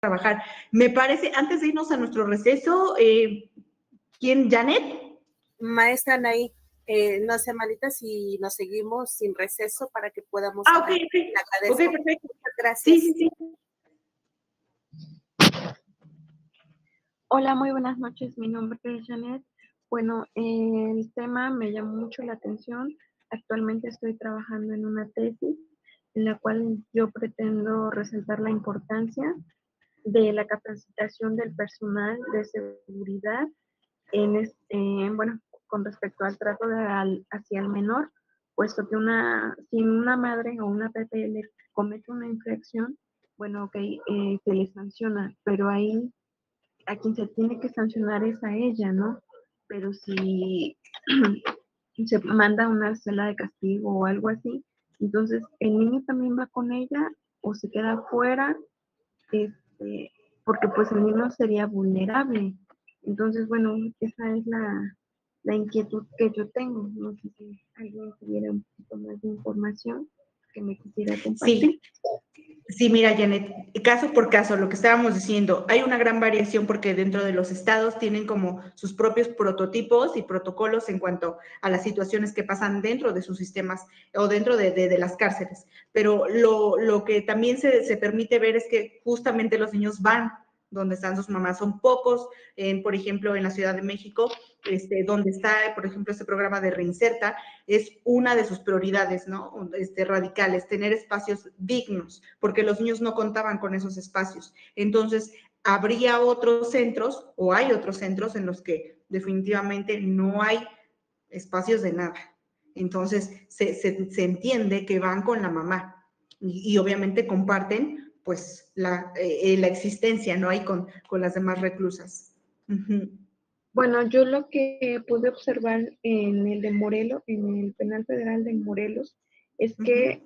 trabajar. Me parece, antes de irnos a nuestro receso, ¿quién? ¿Janet? Maestra Anaí, no sé, malita, si nos seguimos sin receso para que podamos... Ok, ok. Le agradezco. Ok, perfecto. Muchas gracias. Sí. Hola, muy buenas noches. Mi nombre es Janet. Bueno, el tema me llamó mucho la atención. Actualmente estoy trabajando en una tesis en la cual yo pretendo resaltar la importancia de la capacitación del personal de seguridad bueno, con respecto al trato hacia el menor, puesto que si una madre o una PPL comete una infracción, bueno, ok, se le sanciona, pero ahí a quien se tiene que sancionar es a ella, ¿no? Pero si se manda a una celda de castigo o algo así, entonces el niño también va con ella o se queda fuera, porque pues el niño sería vulnerable. Entonces, bueno, esa es la inquietud que yo tengo. No sé si alguien tuviera un poquito más de información que me quisiera compartir. Sí, mira, Janet, caso por caso, lo que estábamos diciendo, hay una gran variación porque dentro de los estados tienen como sus propios prototipos y protocolos en cuanto a las situaciones que pasan dentro de sus sistemas o dentro de las cárceles. Pero lo que también se permite ver es que justamente los niños van donde están sus mamás. Son pocos, por ejemplo, en la Ciudad de México, donde está, por ejemplo, este programa de Reinserta, es una de sus prioridades, ¿no? Radicales, tener espacios dignos, porque los niños no contaban con esos espacios. Entonces, habría otros centros, o hay otros centros en los que definitivamente no hay espacios de nada. Entonces, se entiende que van con la mamá y obviamente comparten pues la existencia, ¿no? Ahí con las demás reclusas. Bueno, yo lo que pude observar en el de Morelos, en el Penal Federal de Morelos, es que,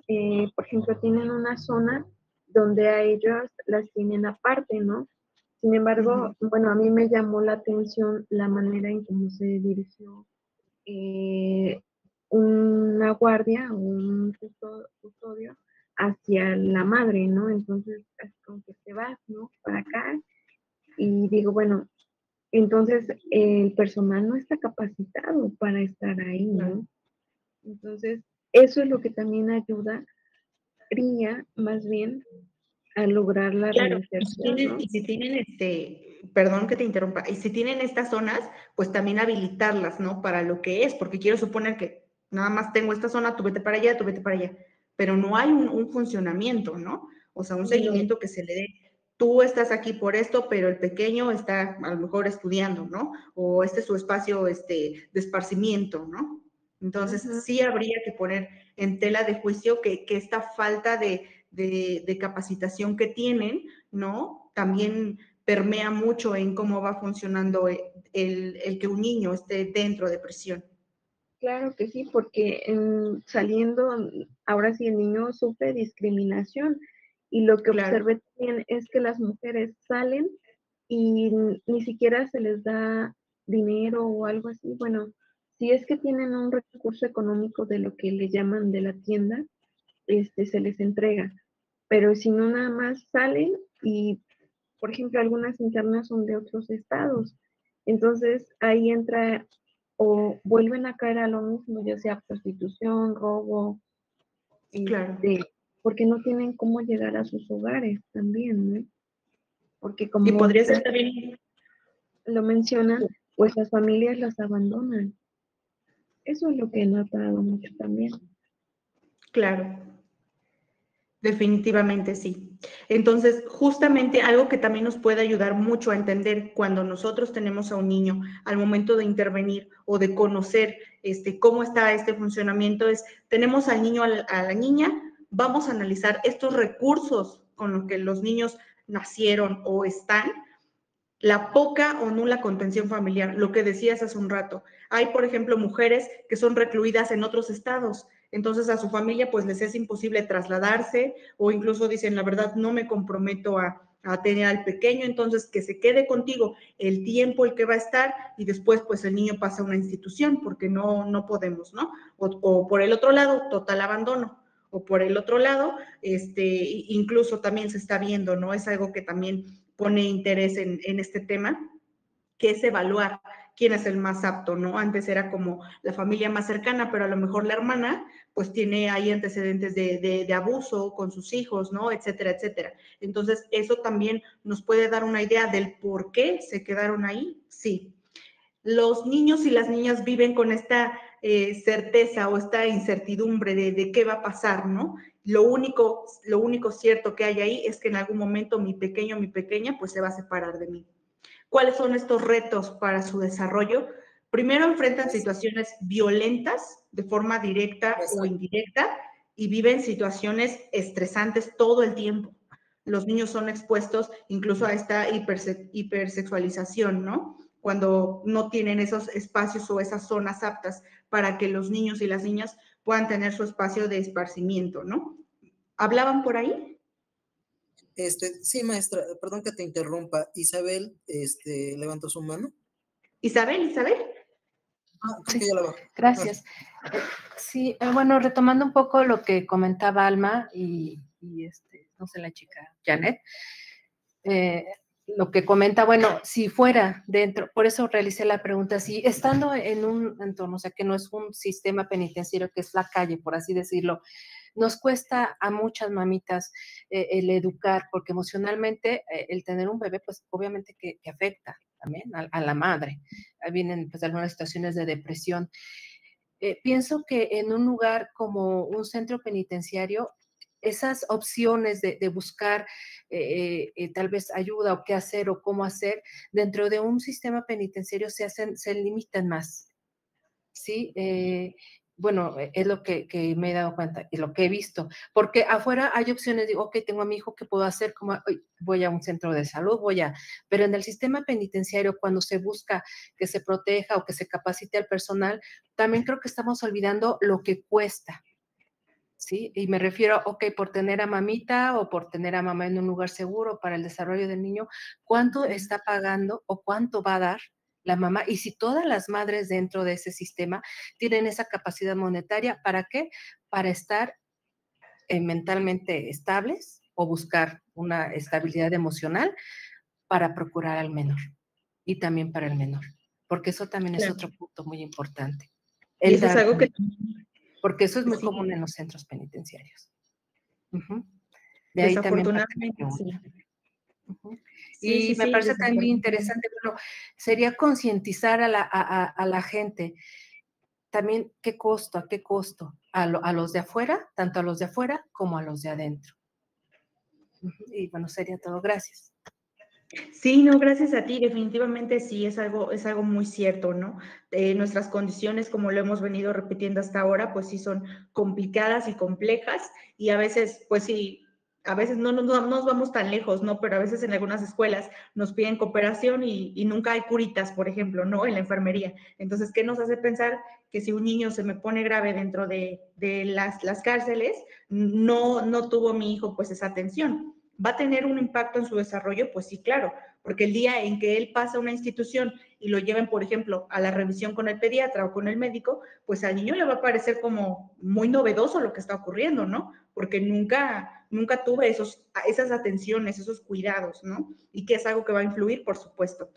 por ejemplo, tienen una zona donde a ellas las tienen aparte, ¿no? Sin embargo, bueno, a mí me llamó la atención la manera en cómo se dirigió una guardia o un custodio hacia la madre, ¿no? Entonces, es como que te vas, ¿no? Para acá. Y digo, bueno, entonces el personal no está capacitado para estar ahí, ¿no? Entonces, eso es lo que también ayudaría más bien a lograr la reinserción, ¿no? Y si tienen, perdón que te interrumpa, y si tienen estas zonas, pues también habilitarlas, ¿no? Para lo que es, porque quiero suponer que nada más tengo esta zona, tú vete para allá, pero no hay un funcionamiento, ¿no? O sea, un seguimiento que se le dé. Tú estás aquí por esto, pero el pequeño está a lo mejor estudiando, ¿no? O este es su espacio de esparcimiento, ¿no? Entonces, sí habría que poner en tela de juicio que esta falta de capacitación que tienen, ¿no? También permea mucho en cómo va funcionando el que un niño esté dentro de prisión. Claro que sí, porque saliendo, ahora sí el niño sufre discriminación y lo que observé también es que las mujeres salen y ni siquiera se les da dinero o algo así. Bueno, si es que tienen un recurso económico de lo que le llaman de la tienda, se les entrega. Pero si no, nada más salen y, por ejemplo, algunas internas son de otros estados. Entonces ahí entra o vuelven a caer a lo mismo, ya sea prostitución, robo, porque no tienen cómo llegar a sus hogares también, ¿no? Porque como y podría ser también lo mencionan, pues las familias las abandonan. Eso es lo que he notado mucho también. Claro, definitivamente sí. Entonces, justamente algo que también nos puede ayudar mucho a entender cuando nosotros tenemos a un niño al momento de intervenir o de conocer cómo está este funcionamiento es, tenemos al niño, a la niña, vamos a analizar estos recursos con los que los niños nacieron o están, la poca o nula contención familiar, lo que decías hace un rato. Hay, por ejemplo, mujeres que son recluidas en otros estados, entonces a su familia pues les es imposible trasladarse o incluso dicen, la verdad, no me comprometo a tener al pequeño, entonces que se quede contigo el tiempo el que va a estar y después pues el niño pasa a una institución porque no podemos, ¿no? O por el otro lado, total abandono. O por el otro lado, incluso también se está viendo, ¿no? Es algo que también pone interés en este tema, que es evaluar quién es el más apto, ¿no? Antes era como la familia más cercana, pero a lo mejor la hermana pues tiene ahí antecedentes de abuso con sus hijos, ¿no? Etcétera, etcétera. Entonces, eso también nos puede dar una idea del por qué se quedaron ahí, sí. Los niños y las niñas viven con esta certeza o esta incertidumbre de qué va a pasar, ¿no? Lo único cierto que hay ahí es que en algún momento mi pequeño, mi pequeña, pues se va a separar de mí. ¿Cuáles son estos retos para su desarrollo? Primero enfrentan situaciones violentas de forma directa o indirecta y viven situaciones estresantes todo el tiempo. Los niños son expuestos incluso a esta hipersexualización, ¿no? Cuando no tienen esos espacios o esas zonas aptas para que los niños y las niñas puedan tener su espacio de esparcimiento, ¿no? ¿Hablaban por ahí? Sí, maestra, perdón que te interrumpa. Isabel, levantó su mano. Isabel. Sí, ya la bajo. Gracias. Sí, bueno, retomando un poco lo que comentaba Alma y no sé, la chica Janet, lo que comenta, bueno, si fuera dentro, por eso realicé la pregunta, si estando en un entorno, o sea, que no es un sistema penitenciario, que es la calle, por así decirlo, nos cuesta a muchas mamitas el educar, porque emocionalmente el tener un bebé, pues obviamente que afecta también a la madre. Ahí vienen pues algunas situaciones de depresión. Pienso que en un lugar como un centro penitenciario, esas opciones de buscar tal vez ayuda o qué hacer o cómo hacer dentro de un sistema penitenciario se limitan más, ¿sí? Bueno, es lo que me he dado cuenta y lo que he visto, porque afuera hay opciones, digo, ok, tengo a mi hijo, ¿qué puedo hacer? Como voy a un centro de salud, pero en el sistema penitenciario, cuando se busca que se proteja o que se capacite al personal, también creo que estamos olvidando lo que cuesta, ¿sí? Y me refiero, ok, por tener a mamita o por tener a mamá en un lugar seguro para el desarrollo del niño, ¿cuánto está pagando o cuánto va a dar la mamá? Y si todas las madres dentro de ese sistema tienen esa capacidad monetaria, ¿para qué? Para estar mentalmente estables o buscar una estabilidad emocional para procurar al menor y también para el menor, porque eso también es otro punto muy importante. Y eso es algo que... Porque eso es muy común en los centros penitenciarios. De ahí desafortunadamente, también sí. Y me parece también muy interesante, bueno, sería concientizar a la gente también a qué costo, a los de afuera, tanto a los de afuera como a los de adentro. Y bueno, sería todo. Gracias. Sí, no, gracias a ti, definitivamente sí, es algo muy cierto, ¿no? Nuestras condiciones, como lo hemos venido repitiendo hasta ahora, pues sí son complicadas y complejas y a veces, pues sí, a veces no nos vamos tan lejos, ¿no? Pero a veces en algunas escuelas nos piden cooperación y nunca hay curitas, por ejemplo, ¿no? En la enfermería. Entonces, ¿qué nos hace pensar que si un niño se me pone grave dentro de las cárceles, no tuvo mi hijo pues esa atención? ¿Va a tener un impacto en su desarrollo? Pues sí, claro, porque el día en que él pasa a una institución y lo lleven, por ejemplo, a la revisión con el pediatra o con el médico, pues al niño le va a parecer como muy novedoso lo que está ocurriendo, ¿no? Porque nunca tuve esas atenciones, esos cuidados, ¿no? Y que es algo que va a influir, por supuesto.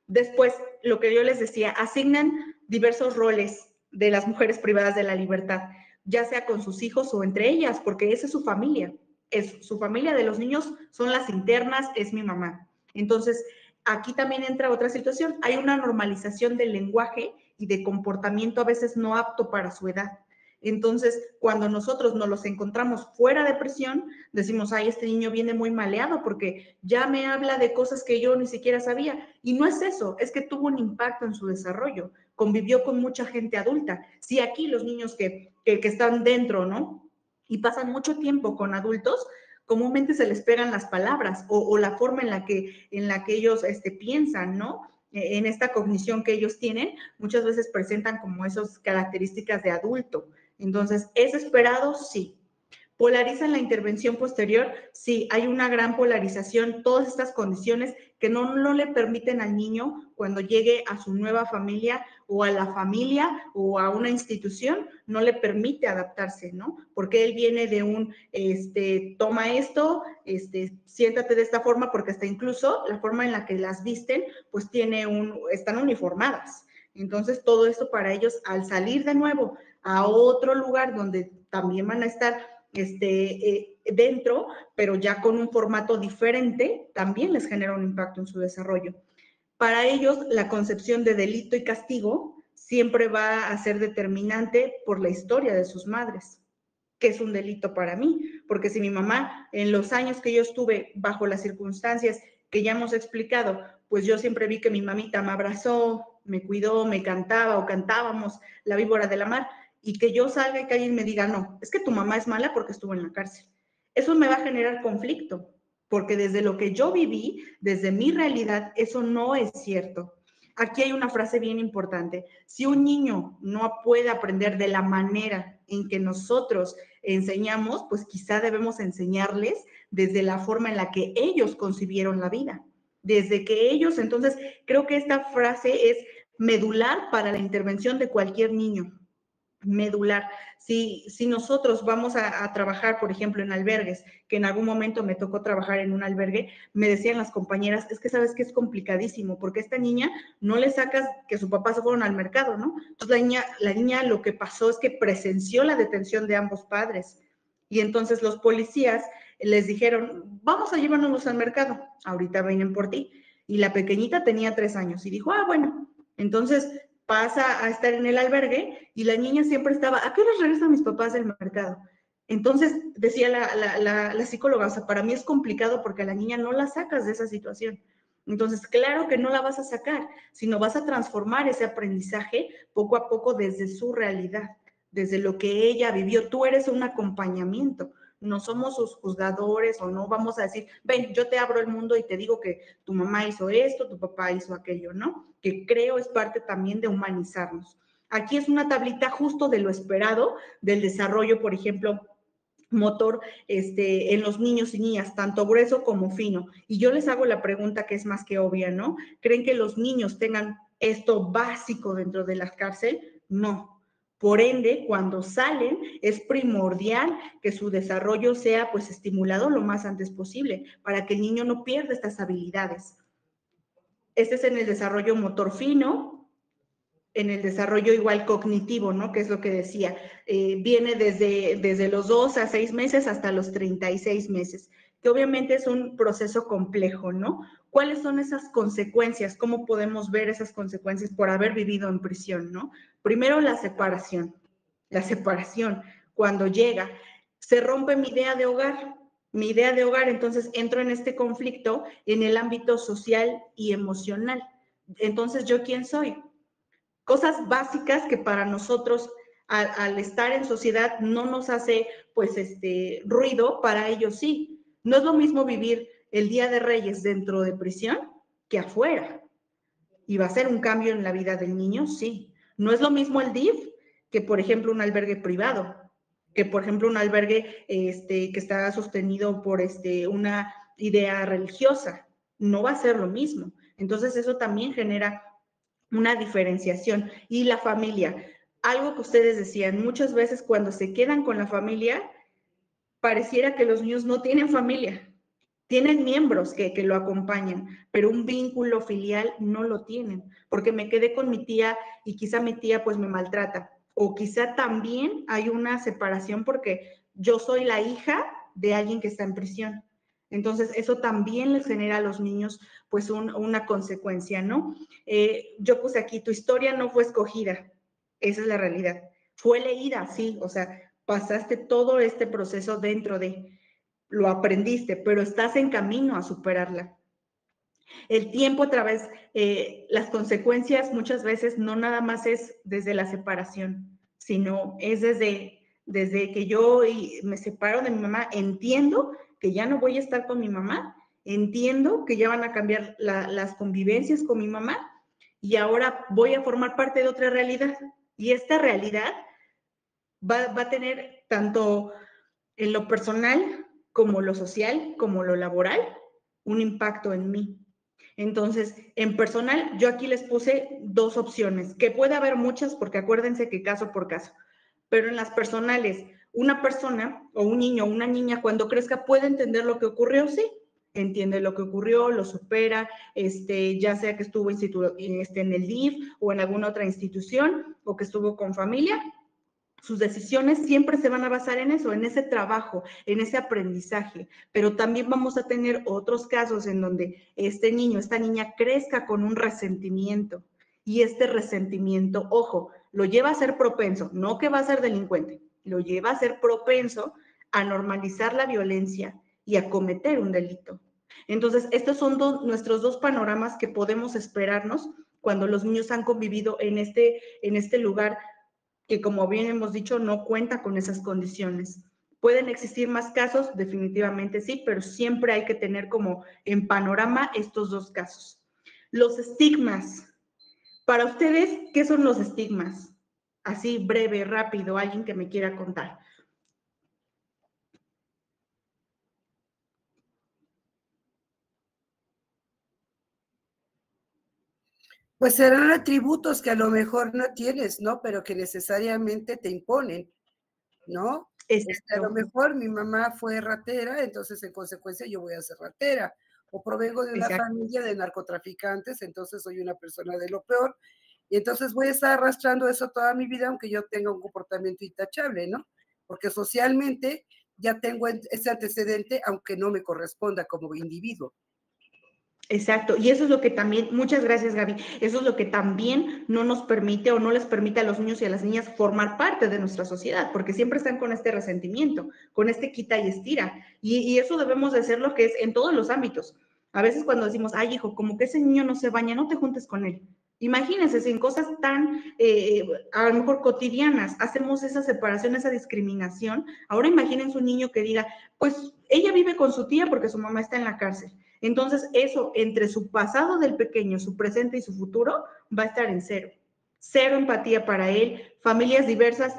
Después, lo que yo les decía, asignan diversos roles de las mujeres privadas de la libertad, ya sea con sus hijos o entre ellas, porque esa es su familia. Es su familia de los niños, son las internas, es mi mamá. Entonces, aquí también entra otra situación. Hay una normalización del lenguaje y de comportamiento a veces no apto para su edad. Entonces, cuando nosotros nos los encontramos fuera de prisión, decimos, ay, este niño viene muy maleado porque ya me habla de cosas que yo ni siquiera sabía. Y no es eso, es que tuvo un impacto en su desarrollo, convivió con mucha gente adulta. Sí, aquí los niños que están dentro, ¿no? Y pasan mucho tiempo con adultos, comúnmente se les pegan las palabras o la forma en la que ellos piensan, ¿no? En esta cognición que ellos tienen, muchas veces presentan como esas características de adulto. Entonces, ¿es esperado? Sí. ¿Polarizan la intervención posterior? Sí, hay una gran polarización, todas estas condiciones que no le permiten al niño cuando llegue a su nueva familia o a la familia o a una institución, no le permite adaptarse, ¿no? Porque él viene de un, toma esto, siéntate de esta forma, porque hasta incluso la forma en la que las visten, pues están uniformadas. Entonces, todo esto para ellos, al salir de nuevo a otro lugar donde también van a estar dentro, pero ya con un formato diferente, también les genera un impacto en su desarrollo. Para ellos, la concepción de delito y castigo siempre va a ser determinante por la historia de sus madres. ¿Qué es un delito para mí? Porque si mi mamá, en los años que yo estuve bajo las circunstancias que ya hemos explicado, pues yo siempre vi que mi mamita me abrazó, me cuidó, me cantaba o cantábamos La víbora de la mar, y que yo salga y que alguien me diga, no, es que tu mamá es mala porque estuvo en la cárcel. Eso me va a generar conflicto, porque desde lo que yo viví, desde mi realidad, eso no es cierto. Aquí hay una frase bien importante. Si un niño no puede aprender de la manera en que nosotros enseñamos, pues quizá debemos enseñarles desde la forma en la que ellos concibieron la vida. Desde que ellos, entonces, creo que esta frase es medular para la intervención de cualquier niño. Medular. Si nosotros vamos a trabajar, por ejemplo, en albergues, que en algún momento me tocó trabajar en un albergue, me decían las compañeras, es que sabes que es complicadísimo, porque a esta niña no le sacas que su papá se fueron al mercado, ¿no? Entonces la niña lo que pasó es que presenció la detención de ambos padres. Y entonces los policías les dijeron, vamos a llevárnoslos al mercado, ahorita vienen por ti. Y la pequeñita tenía 3 años y dijo, bueno, entonces pasa a estar en el albergue y la niña siempre estaba, ¿a qué hora regresan mis papás del mercado? Entonces, decía la psicóloga, o sea, para mí es complicado porque a la niña no la sacas de esa situación. Entonces, claro que no la vas a sacar, sino vas a transformar ese aprendizaje poco a poco desde su realidad, desde lo que ella vivió. Tú eres un acompañamiento, no somos sus juzgadores o no vamos a decir, ven, yo te abro el mundo y te digo que tu mamá hizo esto, tu papá hizo aquello, ¿no? Que creo es parte también de humanizarnos. Aquí es una tablita justo de lo esperado del desarrollo, por ejemplo, motor en los niños y niñas, tanto grueso como fino. Y yo les hago la pregunta que es más que obvia, ¿no? ¿Creen que los niños tengan esto básico dentro de la cárcel? No. Por ende, cuando salen, es primordial que su desarrollo sea pues estimulado lo más antes posible para que el niño no pierda estas habilidades. Este es en el desarrollo motor fino, en el desarrollo igual cognitivo, ¿no? Que es lo que decía, viene desde los 2 a 6 meses hasta los 36 meses, que obviamente es un proceso complejo, ¿no? ¿Cuáles son esas consecuencias? ¿Cómo podemos ver esas consecuencias por haber vivido en prisión, ¿no? Primero, la separación. La separación, cuando llega, se rompe mi idea de hogar. Mi idea de hogar, entonces entro en este conflicto en el ámbito social y emocional. Entonces, ¿yo quién soy? Cosas básicas que para nosotros al estar en sociedad no nos hace pues ruido, para ellos sí. No es lo mismo vivir el Día de Reyes dentro de prisión que afuera. ¿Y va a ser un cambio en la vida del niño? Sí. No es lo mismo el DIF que, por ejemplo, un albergue privado, que, por ejemplo, un albergue que está sostenido por una idea religiosa. No va a ser lo mismo. Entonces, eso también genera una diferenciación. Y la familia, algo que ustedes decían, muchas veces cuando se quedan con la familia, pareciera que los niños no tienen familia, tienen miembros que lo acompañan, pero un vínculo filial no lo tienen, porque me quedé con mi tía y quizá mi tía pues me maltrata, o quizá también hay una separación porque yo soy la hija de alguien que está en prisión. Entonces, eso también les genera a los niños, pues, una consecuencia, ¿no? Yo puse aquí, tu historia no fue escogida, esa es la realidad. Fue leída, sí, o sea, pasaste todo este proceso dentro de, lo aprendiste, pero estás en camino a superarla. El tiempo a través, las consecuencias muchas veces no nada más es desde la separación, sino es desde que yo me separo de mi mamá, entiendo que ya no voy a estar con mi mamá, entiendo que ya van a cambiar las convivencias con mi mamá y ahora voy a formar parte de otra realidad. Y esta realidad va a tener tanto En lo personal, como lo social, como lo laboral, un impacto en mí. Entonces, en personal, yo aquí les puse 2 opciones, que puede haber muchas, porque acuérdense que caso por caso, pero en las personales, una persona o un niño o una niña cuando crezca puede entender lo que ocurrió, sí, entiende lo que ocurrió, lo supera, ya sea que estuvo en el DIF o en alguna otra institución o que estuvo con familia. Sus decisiones siempre se van a basar en eso, en ese trabajo, en ese aprendizaje, pero también vamos a tener otros casos en donde este niño, esta niña crezca con un resentimiento y este resentimiento, ojo, lo lleva a ser propenso, no que va a ser delincuente, lo lleva a ser propenso a normalizar la violencia y a cometer un delito. Entonces, estos son nuestros 2 panoramas que podemos esperarnos cuando los niños han convivido en este lugar que, como bien hemos dicho, no cuenta con esas condiciones. ¿Pueden existir más casos? Definitivamente sí, pero siempre hay que tener como en panorama estos 2 casos. Los estigmas. Para ustedes, ¿qué son los estigmas? Así, breve, rápido, alguien que me quiera contar. Pues serán atributos que a lo mejor no tienes, ¿no? Pero que necesariamente te imponen, ¿no? A lo mejor mi mamá fue ratera, entonces en consecuencia yo voy a ser ratera. O provengo de una familia de narcotraficantes, entonces soy una persona de lo peor. Y entonces voy a estar arrastrando eso toda mi vida, aunque yo tenga un comportamiento intachable, ¿no? Porque socialmente ya tengo ese antecedente, aunque no me corresponda como individuo. Exacto, y eso es lo que también, muchas gracias Gaby, eso es lo que también no nos permite o no les permite a los niños y a las niñas formar parte de nuestra sociedad, porque siempre están con este resentimiento, con este quita y estira, y eso debemos de hacer lo que es en todos los ámbitos. A veces cuando decimos, ay hijo, como que ese niño no se baña, no te juntes con él. Imagínense, si en cosas tan, a lo mejor cotidianas, hacemos esa separación, esa discriminación. Ahora imagínense un niño que diga, pues ella vive con su tía porque su mamá está en la cárcel. Entonces, eso entre su pasado del pequeño, su presente y su futuro va a estar en cero. Cero empatía para él. Familias diversas,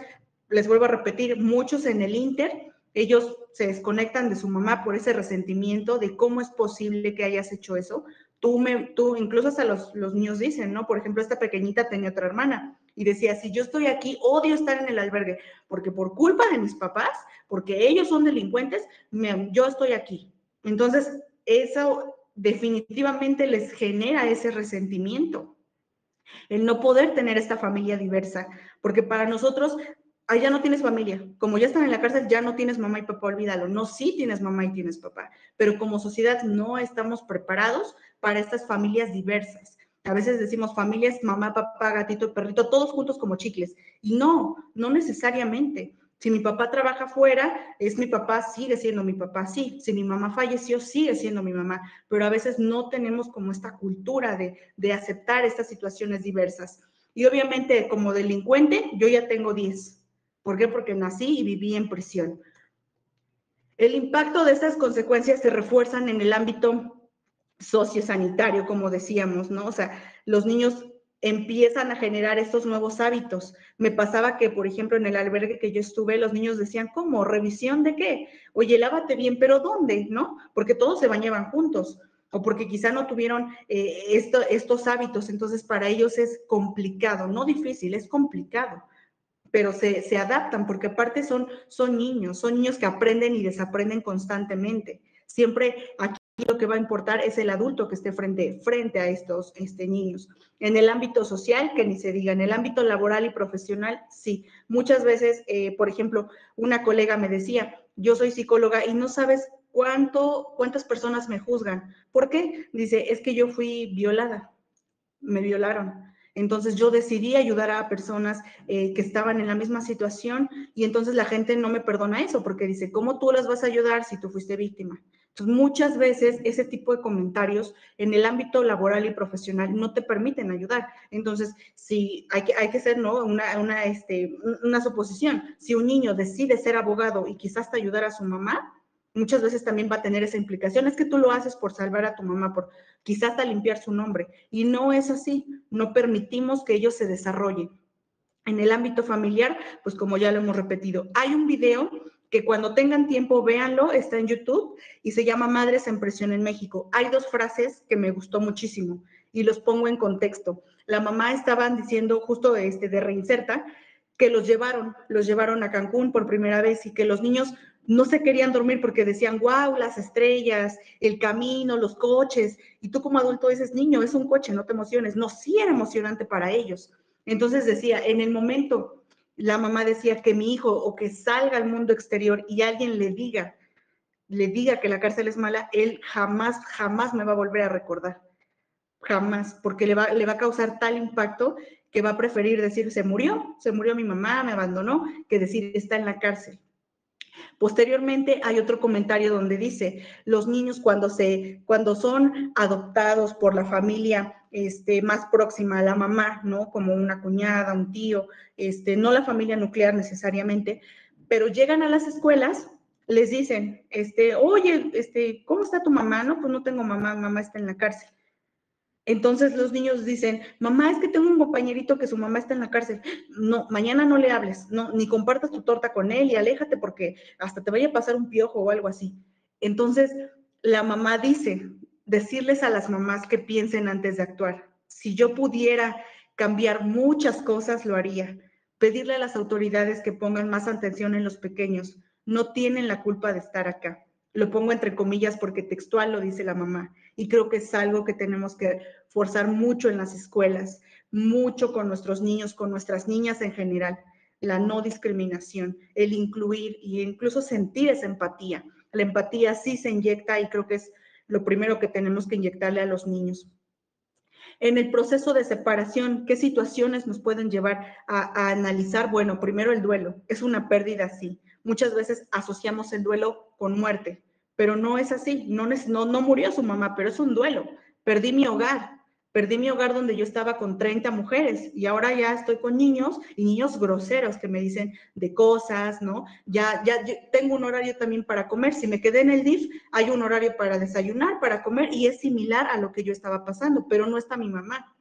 les vuelvo a repetir, muchos en el Inter, ellos se desconectan de su mamá por ese resentimiento de cómo es posible que hayas hecho eso. Tú incluso hasta los niños dicen, ¿no? Por ejemplo, esta pequeñita tenía otra hermana y decía, si yo estoy aquí, odio estar en el albergue, porque por culpa de mis papás, porque ellos son delincuentes, yo estoy aquí. Entonces, eso definitivamente les genera ese resentimiento, el no poder tener esta familia diversa, porque para nosotros, ya no tienes familia, como ya están en la cárcel, ya no tienes mamá y papá, olvídalo, no, sí tienes mamá y tienes papá, pero como sociedad no estamos preparados para estas familias diversas. A veces decimos familias, mamá, papá, gatito, perrito, todos juntos como chicles, y no necesariamente. Si mi papá trabaja fuera, es mi papá, sigue siendo mi papá, sí. Si mi mamá falleció, sigue siendo mi mamá. Pero a veces no tenemos como esta cultura de aceptar estas situaciones diversas. Y obviamente como delincuente, yo ya tengo 10. ¿Por qué? Porque nací y viví en prisión. El impacto de estas consecuencias se refuerzan en el ámbito sociosanitario, como decíamos, ¿no? O sea, los niños empiezan a generar estos nuevos hábitos. Me pasaba que, por ejemplo, en el albergue que yo estuve, los niños decían, ¿cómo? ¿Revisión de qué? Oye, lávate bien, ¿pero dónde? ¿No? Porque todos se bañaban juntos o porque quizá no tuvieron estos hábitos, entonces para ellos es complicado, no difícil, es complicado, pero se adaptan porque aparte son niños que aprenden y desaprenden constantemente. Siempre aquí lo que va a importar es el adulto que esté frente a estos niños. En el ámbito social, que ni se diga, en el ámbito laboral y profesional, sí. Muchas veces, por ejemplo, una colega me decía, yo soy psicóloga y no sabes cuántas personas me juzgan. ¿Por qué? Dice, es que yo fui violada, me violaron. Entonces yo decidí ayudar a personas que estaban en la misma situación y entonces la gente no me perdona eso porque dice, ¿cómo tú las vas a ayudar si tú fuiste víctima? Entonces muchas veces ese tipo de comentarios en el ámbito laboral y profesional no te permiten ayudar. Entonces sí, hay que hacer, ¿no? una suposición. Si un niño decide ser abogado y quizás hasta ayudar a su mamá, muchas veces también va a tener esa implicación. Es que tú lo haces por salvar a tu mamá, por quizás hasta limpiar su nombre. Y no es así. No permitimos que ellos se desarrollen. En el ámbito familiar, pues como ya lo hemos repetido, hay un video que cuando tengan tiempo véanlo, está en YouTube y se llama Madres en Presión en México. Hay 2 frases que me gustó muchísimo y los pongo en contexto. La mamá estaban diciendo justo de Reinserta que los llevaron a Cancún por primera vez y que los niños no se querían dormir porque decían, wow, las estrellas, el camino, los coches, y tú como adulto dices, niño, es un coche, no te emociones. No, sí era emocionante para ellos. Entonces decía, en el momento, la mamá decía que mi hijo o que salga al mundo exterior y alguien le diga que la cárcel es mala, él jamás me va a volver a recordar. Jamás, porque le va a causar tal impacto que va a preferir decir, se murió mi mamá, me abandonó, que decir, está en la cárcel. Posteriormente hay otro comentario donde dice, los niños cuando son adoptados por la familia más próxima a la mamá, ¿no? Como una cuñada, un tío, no la familia nuclear necesariamente, pero llegan a las escuelas, les dicen, oye, ¿cómo está tu mamá? No, pues no tengo mamá está en la cárcel. Entonces los niños dicen, mamá, es que tengo un compañerito que su mamá está en la cárcel. No, mañana no le hables, no, ni compartas tu torta con él y aléjate porque hasta te vaya a pasar un piojo o algo así. Entonces la mamá dice, decirles a las mamás que piensen antes de actuar. Si yo pudiera cambiar muchas cosas, lo haría. Pedirle a las autoridades que pongan más atención en los pequeños. No tienen la culpa de estar acá. Lo pongo entre comillas porque textual lo dice la mamá. Y creo que es algo que tenemos que forzar mucho en las escuelas, mucho con nuestros niños, con nuestras niñas en general. La no discriminación, el incluir e incluso sentir esa empatía. La empatía sí se inyecta y creo que es lo primero que tenemos que inyectarle a los niños. En el proceso de separación, ¿qué situaciones nos pueden llevar a analizar? Bueno, primero el duelo. Es una pérdida, sí. Muchas veces asociamos el duelo con muerte, pero no es así. No murió su mamá, pero es un duelo. Perdí mi hogar donde yo estaba con 30 mujeres y ahora ya estoy con niños y niños groseros que me dicen de cosas, ¿no? Ya tengo un horario también para comer. Si me quedé en el DIF, hay un horario para desayunar, para comer y es similar a lo que yo estaba pasando, pero no está mi mamá.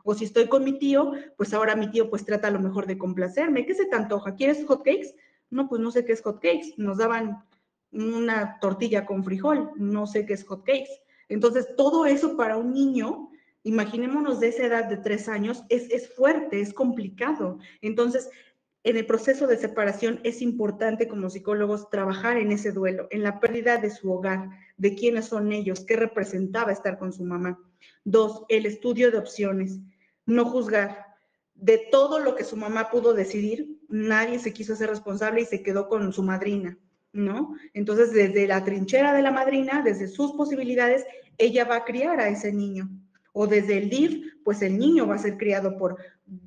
O si estoy con mi tío, pues ahora mi tío pues trata a lo mejor de complacerme. ¿Qué se te antoja? ¿Quieres hot cakes? No, pues no sé qué es hot cakes. Nos daban una tortilla con frijol, no sé qué es hot cakes. Entonces, todo eso para un niño, imaginémonos de esa edad de 3 años, es fuerte, es complicado. Entonces, en el proceso de separación es importante como psicólogos trabajar en ese duelo, en la pérdida de su hogar, de quiénes son ellos, qué representaba estar con su mamá. 2, el estudio de opciones, no juzgar. De todo lo que su mamá pudo decidir, nadie se quiso hacer responsable y se quedó con su madrina, ¿no? Entonces, desde la trinchera de la madrina, desde sus posibilidades, ella va a criar a ese niño. O desde el DIF, pues el niño va a ser criado por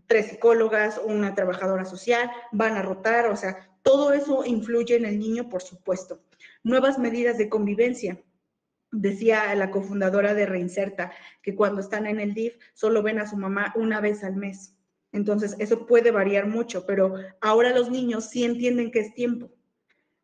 3 psicólogas, una trabajadora social, van a rotar, o sea, todo eso influye en el niño, por supuesto. Nuevas medidas de convivencia. Decía la cofundadora de Reinserta que cuando están en el DIF solo ven a su mamá una vez al mes. Entonces, eso puede variar mucho, pero ahora los niños sí entienden que es tiempo.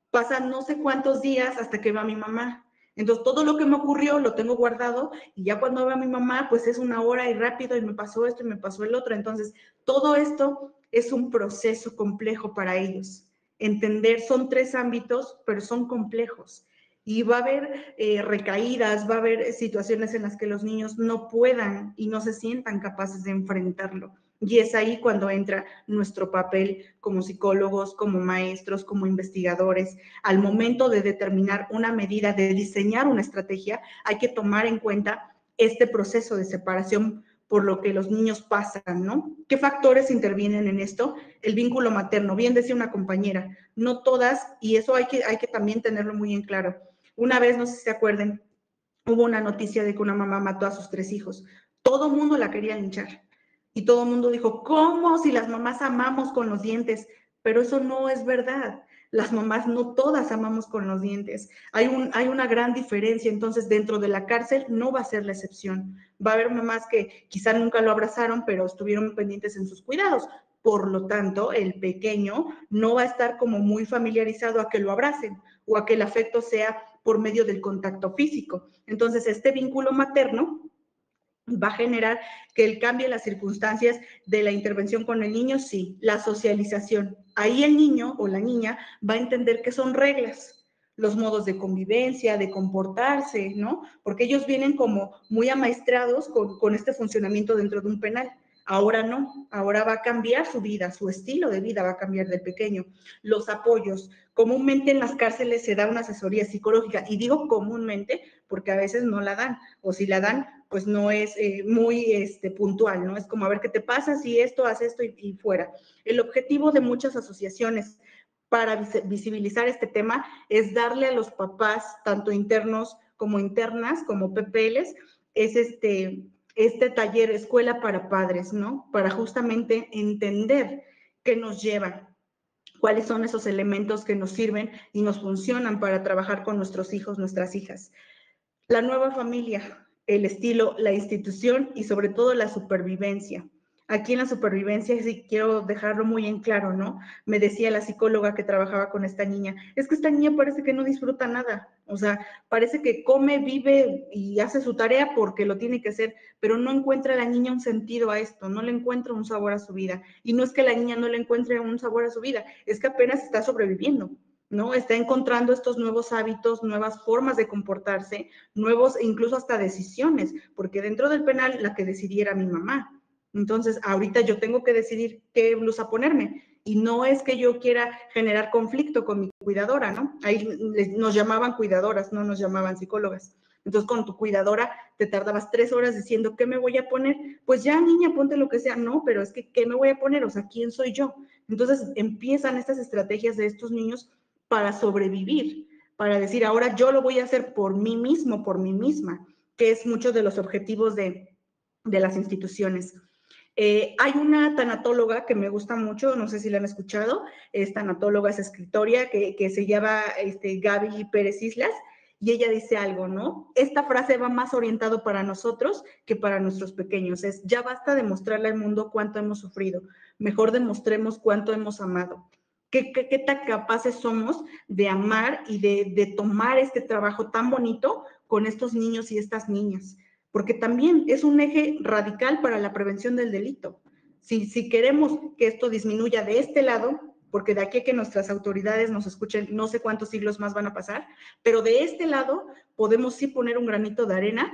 Pasan no sé cuántos días hasta que va mi mamá. Entonces, todo lo que me ocurrió lo tengo guardado y ya cuando veo a mi mamá, pues es una hora y rápido y me pasó esto y me pasó el otro. Entonces, todo esto es un proceso complejo para ellos. Entender, son 3 ámbitos, pero son complejos. Y va a haber recaídas, va a haber situaciones en las que los niños no puedan y no se sientan capaces de enfrentarlo. Y es ahí cuando entra nuestro papel como psicólogos, como maestros, como investigadores. Al momento de determinar una medida, de diseñar una estrategia, hay que tomar en cuenta este proceso de separación por lo que los niños pasan, ¿no? ¿Qué factores intervienen en esto? El vínculo materno. Bien decía una compañera, no todas, y eso hay que también tenerlo muy en claro. Una vez, no sé si se acuerden, hubo una noticia de que una mamá mató a sus 3 hijos. Todo el mundo la quería linchar. Y todo el mundo dijo, ¿cómo? Si las mamás amamos con los dientes. Pero eso no es verdad. Las mamás no todas amamos con los dientes. Hay una gran diferencia. Entonces, dentro de la cárcel no va a ser la excepción. Va a haber mamás que quizá nunca lo abrazaron, pero estuvieron pendientes en sus cuidados. Por lo tanto, el pequeño no va a estar como muy familiarizado a que lo abracen o a que el afecto sea por medio del contacto físico. Entonces, este vínculo materno ¿Va a generar que él cambie las circunstancias de la intervención con el niño? Sí. La socialización. Ahí el niño o la niña va a entender que son reglas, los modos de convivencia, de comportarse, ¿no? Porque ellos vienen como muy amaestrados con este funcionamiento dentro de un penal. Ahora no, ahora va a cambiar su vida, su estilo de vida va a cambiar de pequeño. Los apoyos. Comúnmente en las cárceles se da una asesoría psicológica, y digo comúnmente porque a veces no la dan, o si la dan, pues no es muy puntual, ¿no? Es como, a ver, ¿qué te pasa? Si esto, haz esto y fuera. El objetivo de muchas asociaciones para visibilizar este tema es darle a los papás, tanto internos como internas, como PPLs, es este taller Escuela para Padres, ¿no? Para justamente entender qué nos lleva, cuáles son esos elementos que nos sirven y nos funcionan para trabajar con nuestros hijos, nuestras hijas. La nueva familia, el estilo, la institución y sobre todo la supervivencia. Aquí en la supervivencia sí quiero dejarlo muy en claro, ¿no? Me decía la psicóloga que trabajaba con esta niña, es que esta niña parece que no disfruta nada, o sea, parece que come, vive y hace su tarea porque lo tiene que hacer, pero no encuentra la niña un sentido a esto, no le encuentra un sabor a su vida. Y no es que la niña no le encuentre un sabor a su vida, es que apenas está sobreviviendo, ¿no? Está encontrando estos nuevos hábitos, nuevas formas de comportarse, nuevos, incluso hasta decisiones, porque dentro del penal la que decidiera mi mamá. Entonces, ahorita yo tengo que decidir qué blusa ponerme, y no es que yo quiera generar conflicto con mi cuidadora, ¿no? Ahí nos llamaban cuidadoras, no nos llamaban psicólogas. Entonces, con tu cuidadora te tardabas 3 horas diciendo, ¿qué me voy a poner? Pues ya, niña, ponte lo que sea. No, pero es que, ¿qué me voy a poner? O sea, ¿quién soy yo? Entonces, empiezan estas estrategias de estos niños para sobrevivir, para decir, ahora yo lo voy a hacer por mí mismo, por mí misma, que es muchos de los objetivos de las instituciones. Hay una tanatóloga que me gusta mucho, no sé si la han escuchado, es tanatóloga, es escritora, que se llama Gaby Pérez Islas, y ella dice algo, ¿no? Esta frase va más orientado para nosotros que para nuestros pequeños, es, ya basta de mostrarle al mundo cuánto hemos sufrido, mejor demostremos cuánto hemos amado. ¿Qué tan capaces somos de amar y de tomar este trabajo tan bonito con estos niños y estas niñas? Porque también es un eje radical para la prevención del delito. Si queremos que esto disminuya de este lado, porque de aquí a que nuestras autoridades nos escuchen, no sé cuántos siglos más van a pasar, pero de este lado podemos sí poner un granito de arena.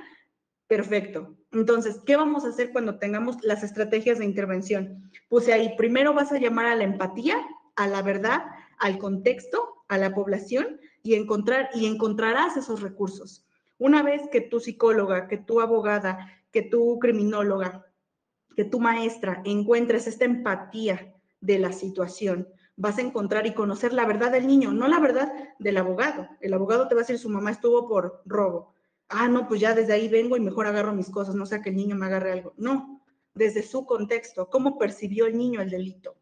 Perfecto. Entonces, ¿qué vamos a hacer cuando tengamos las estrategias de intervención? Puse ahí, primero vas a llamar a la empatía, a la verdad, al contexto, a la población, y encontrarás esos recursos. Una vez que tu psicóloga, que tu abogada, que tu criminóloga, que tu maestra encuentres esta empatía de la situación, vas a encontrar y conocer la verdad del niño, no la verdad del abogado. El abogado te va a decir, su mamá estuvo por robo. Ah, no, pues ya desde ahí vengo y mejor agarro mis cosas, no sea que el niño me agarre algo. No, desde su contexto, cómo percibió el niño el delito,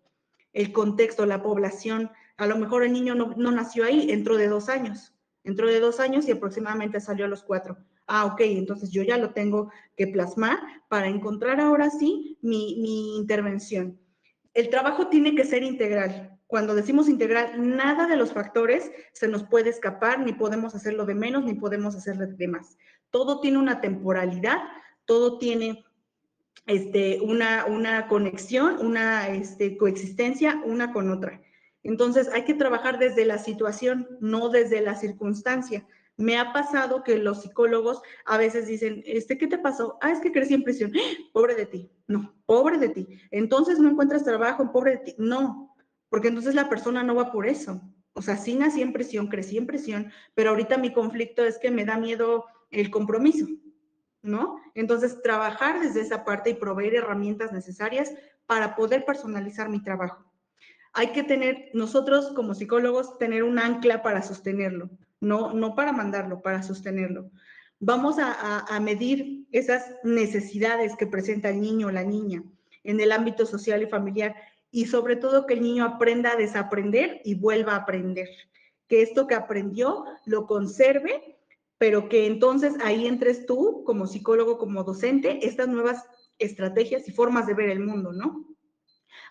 el contexto, la población. A lo mejor el niño no nació ahí, entró de 2 años. Entró de 2 años y aproximadamente salió a los 4. Ah, ok, entonces yo ya lo tengo que plasmar para encontrar ahora sí mi intervención. El trabajo tiene que ser integral. Cuando decimos integral, nada de los factores se nos puede escapar, ni podemos hacerlo de menos, ni podemos hacerlo de más. Todo tiene una temporalidad, todo tiene una conexión, una coexistencia una con otra. Entonces, hay que trabajar desde la situación, no desde la circunstancia. Me ha pasado que los psicólogos a veces dicen, ¿qué te pasó? Ah, es que crecí en prisión. ¡Ah! Pobre de ti. No, pobre de ti. Entonces no encuentras trabajo, pobre de ti. No, porque entonces la persona no va por eso. O sea, sí nací en prisión, crecí en prisión, pero ahorita mi conflicto es que me da miedo el compromiso, ¿no? Entonces, trabajar desde esa parte y proveer herramientas necesarias para poder personalizar mi trabajo. Hay que tener, nosotros como psicólogos, tener un ancla para sostenerlo, no para mandarlo, para sostenerlo. Vamos a medir esas necesidades que presenta el niño o la niña en el ámbito social y familiar, y sobre todo que el niño aprenda a desaprender y vuelva a aprender, que esto que aprendió lo conserve, pero que entonces ahí entres tú como psicólogo, como docente, estas nuevas estrategias y formas de ver el mundo, ¿no?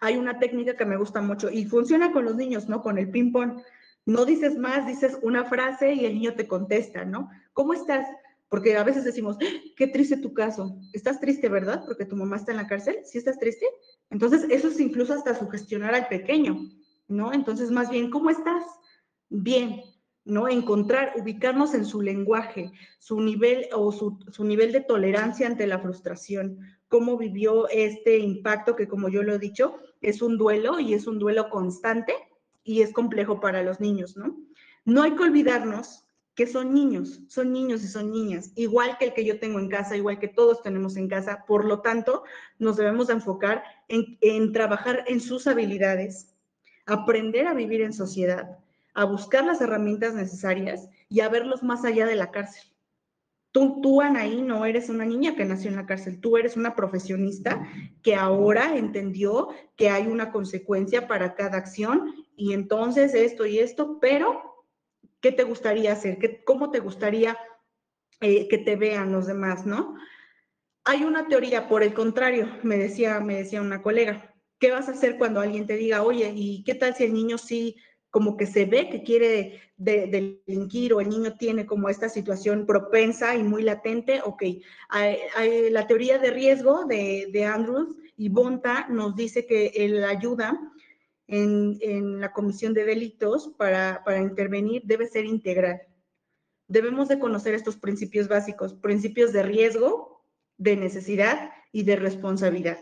Hay una técnica que me gusta mucho y funciona con los niños, ¿no? Con el ping-pong. No dices más, dices una frase y el niño te contesta, ¿no? ¿Cómo estás? Porque a veces decimos, qué triste tu caso. ¿Estás triste, verdad? Porque tu mamá está en la cárcel. ¿Sí estás triste? Entonces, eso es incluso hasta sugestionar al pequeño, ¿no? Entonces, más bien, ¿cómo estás? Bien, ¿no? Encontrar, ubicarnos en su lenguaje, su nivel o su nivel de tolerancia ante la frustración, cómo vivió este impacto que, como yo lo he dicho, es un duelo y es un duelo constante y es complejo para los niños, ¿no? No hay que olvidarnos que son niños y son niñas, igual que el que yo tengo en casa, igual que todos tenemos en casa. Por lo tanto, nos debemos de enfocar en trabajar en sus habilidades, aprender a vivir en sociedad, a buscar las herramientas necesarias y a verlos más allá de la cárcel. Tú, Anaí, no eres una niña que nació en la cárcel, tú eres una profesionista que ahora entendió que hay una consecuencia para cada acción y entonces esto y esto, pero ¿qué te gustaría hacer? ¿Cómo te gustaría que te vean los demás, no? Hay una teoría, por el contrario, me decía una colega, ¿qué vas a hacer cuando alguien te diga, oye, ¿y qué tal si el niño sí como que se ve que quiere delinquir o el niño tiene como esta situación propensa y muy latente? Ok, la teoría de riesgo de Andrews y Bonta nos dice que la ayuda en la comisión de delitos para intervenir debe ser integral. Debemos de conocer estos principios básicos, principios de riesgo, de necesidad y de responsabilidad.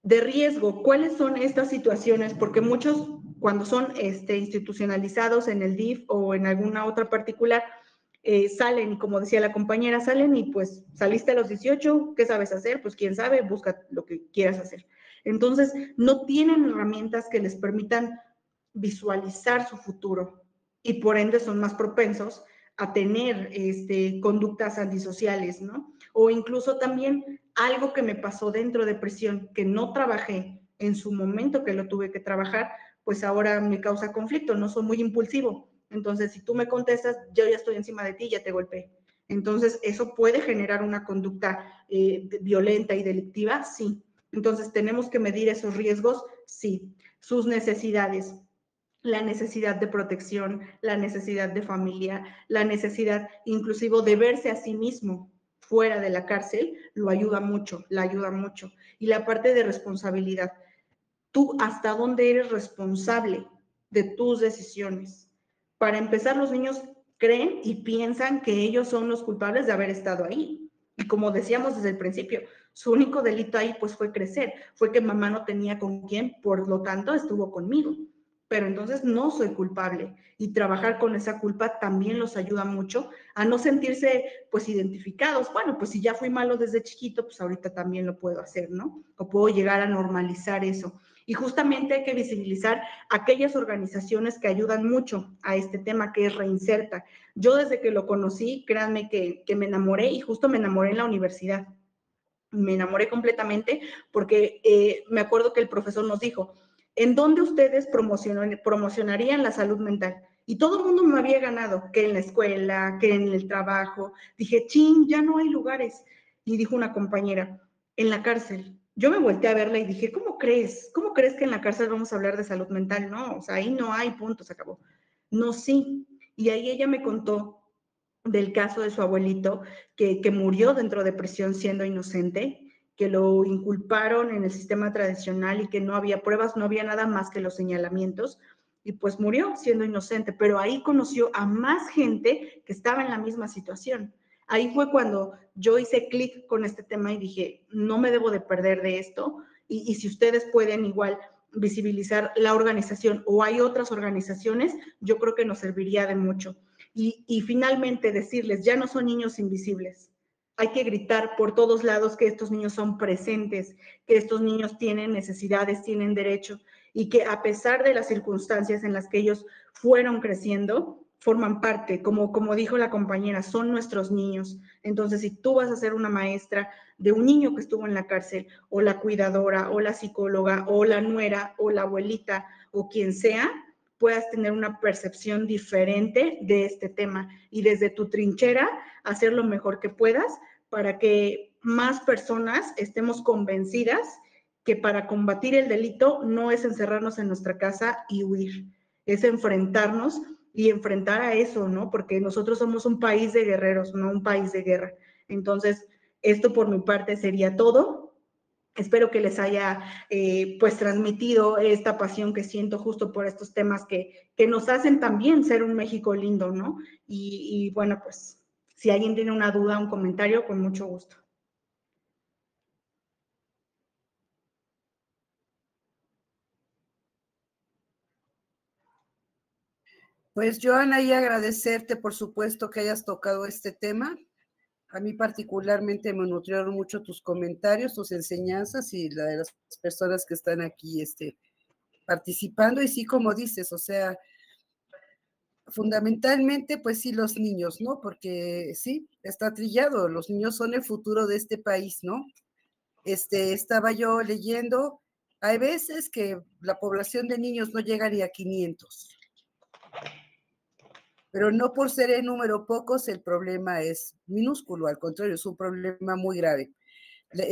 De riesgo, ¿cuáles son estas situaciones? Porque muchos, cuando son institucionalizados en el DIF o en alguna otra particular, salen, y como decía la compañera, salen y pues saliste a los 18, ¿qué sabes hacer? Pues quién sabe, busca lo que quieras hacer. Entonces, no tienen herramientas que les permitan visualizar su futuro y por ende son más propensos a tener conductas antisociales, ¿no? O incluso también algo que me pasó dentro de prisión, que no trabajé en su momento que lo tuve que trabajar, pues ahora me causa conflicto, no soy muy impulsivo. Entonces, si tú me contestas, yo ya estoy encima de ti, ya te golpeé. Entonces, ¿eso puede generar una conducta violenta y delictiva? Sí. Entonces, ¿tenemos que medir esos riesgos? Sí. Sus necesidades, la necesidad de protección, la necesidad de familia, la necesidad inclusive de verse a sí mismo fuera de la cárcel, lo ayuda mucho, la ayuda mucho. Y la parte de responsabilidad, tú hasta dónde eres responsable de tus decisiones. Para empezar, los niños creen y piensan que ellos son los culpables de haber estado ahí. Y como decíamos desde el principio, su único delito ahí pues fue crecer, fue que mamá no tenía con quién, por lo tanto estuvo conmigo. Pero entonces no soy culpable y trabajar con esa culpa también los ayuda mucho a no sentirse pues identificados. Bueno, pues si ya fui malo desde chiquito, pues ahorita también lo puedo hacer, ¿no? O puedo llegar a normalizar eso. Y justamente hay que visibilizar aquellas organizaciones que ayudan mucho a este tema, que es Reinserta. Yo desde que lo conocí, créanme que me enamoré y justo me enamoré en la universidad. Me enamoré completamente porque me acuerdo que el profesor nos dijo, ¿en dónde ustedes promocionarían la salud mental? Y todo el mundo me había ganado, que en la escuela, que en el trabajo. Dije, chin, ya no hay lugares. Y dijo una compañera, en la cárcel. Yo me volteé a verla y dije, ¿cómo crees? ¿Cómo crees que en la cárcel vamos a hablar de salud mental? No, o sea, ahí no hay, punto, se acabó. No, sí. Y ahí ella me contó del caso de su abuelito, que murió dentro de prisión siendo inocente, que lo inculparon en el sistema tradicional y que no había pruebas, no había nada más que los señalamientos, y pues murió siendo inocente, pero ahí conoció a más gente que estaba en la misma situación. Ahí fue cuando yo hice clic con este tema y dije, no me debo de perder de esto, y si ustedes pueden igual visibilizar la organización o hay otras organizaciones, yo creo que nos serviría de mucho. Y finalmente decirles, ya no son niños invisibles. Hay que gritar por todos lados que estos niños son presentes, que estos niños tienen necesidades, tienen derecho y que a pesar de las circunstancias en las que ellos fueron creciendo, forman parte, como dijo la compañera, son nuestros niños. Entonces, si tú vas a ser una maestra de un niño que estuvo en la cárcel, o la cuidadora, o la psicóloga, o la nuera, o la abuelita, o quien sea, puedas tener una percepción diferente de este tema y desde tu trinchera hacer lo mejor que puedas para que más personas estemos convencidas que para combatir el delito no es encerrarnos en nuestra casa y huir, es enfrentarnos y enfrentar a eso, ¿no? Porque nosotros somos un país de guerreros, no un país de guerra. Entonces, esto por mi parte sería todo. Espero que les haya pues transmitido esta pasión que siento justo por estos temas que nos hacen también ser un México lindo, ¿no? Y bueno, pues si alguien tiene una duda, un comentario, con mucho gusto. Pues Joana, y agradecerte por supuesto que hayas tocado este tema. A mí particularmente me nutrieron mucho tus comentarios, tus enseñanzas y la de las personas que están aquí participando. Y sí, como dices, o sea, fundamentalmente, pues sí, los niños, ¿no? Porque sí, está trillado, los niños son el futuro de este país, ¿no? Estaba yo leyendo, hay veces que la población de niños no llega ni a 500. Pero no por ser en número pocos el problema es minúsculo, al contrario, es un problema muy grave.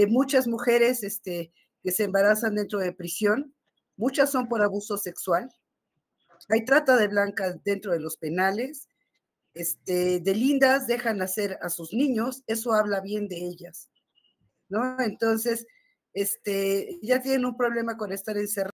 Muchas mujeres que se embarazan dentro de prisión, muchas son por abuso sexual. Hay trata de blancas dentro de los penales. De lindas dejan nacer a sus niños, eso habla bien de ellas, ¿no? Entonces, ya tienen un problema con estar encerradas.